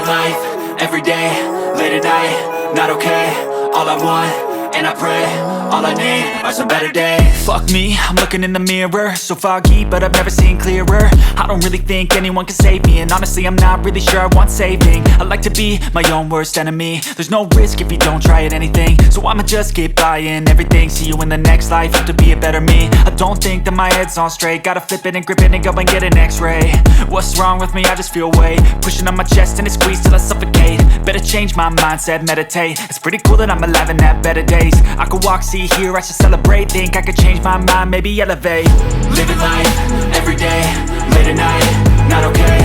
life, everyday, late at night, not okay. All I want, and I pray, all I need are some better days. Fuck me, I'm looking in the mirror, so foggy, but I've never seen clearer. I don't really think anyone can save me, and honestly I'm not really sure I want saving. I like to be my own worst enemy. There's no risk if you don't try at anything, so I'ma just keep buying everything. See you in the next life, have to be a better me. I don't think that my head's on straight, gotta flip it and grip it and go and get an x-ray. What's wrong with me? I just feel weight pushing on my chest and it squeezes till I suffocate. Better change my mindset, meditate. It's pretty cool that I'm alive and have better days. I could walk, see, hear, I should celebrate. Think I could change my mind, maybe elevate. Living life, everyday, late at night, not okay.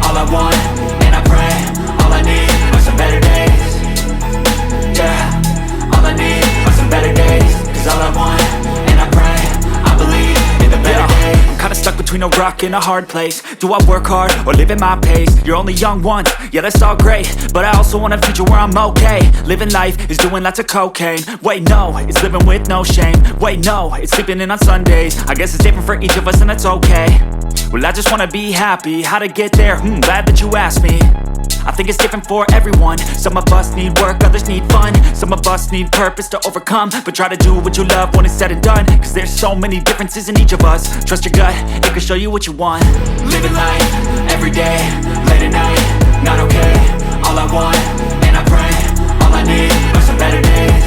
All I want, and I pray, all I need are some better days. Yeah, all I need are some better days. Cause all I want, and I pray, I believe in the better days. I'm kinda stuck between a rock and a hard place. Do I work hard or live at my pace? You're only young once, yeah that's all great, but I also want a future where I'm okay. Living life is doing lots of cocaine. Wait no, it's living with no shame. Wait no, it's sleeping in on Sundays. I guess it's different for each of us and that's okay. Well I just wanna be happy, how to get there? Glad that you asked me. I think it's different for everyone. Some of us need work, others need fun. Some of us need purpose to overcome. But try to do what you love when it's said and done, cause there's so many differences in each of us. Trust your gut, it can show you what you want. Living life, everyday, late at night, not okay. All I want, and I pray, all I need are some better days.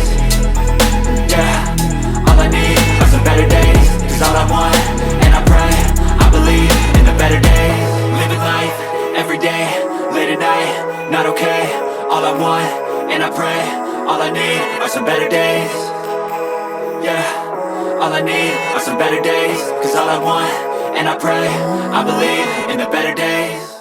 Yeah, all I need are some better days. Cause all I want, and I pray, I believe in the better days. Living life, everyday, late at night, not okay. All I want, and I pray, all I need are some better days. Yeah, all I need are some better days. Cause all I want, and I pray, I believe in the better days.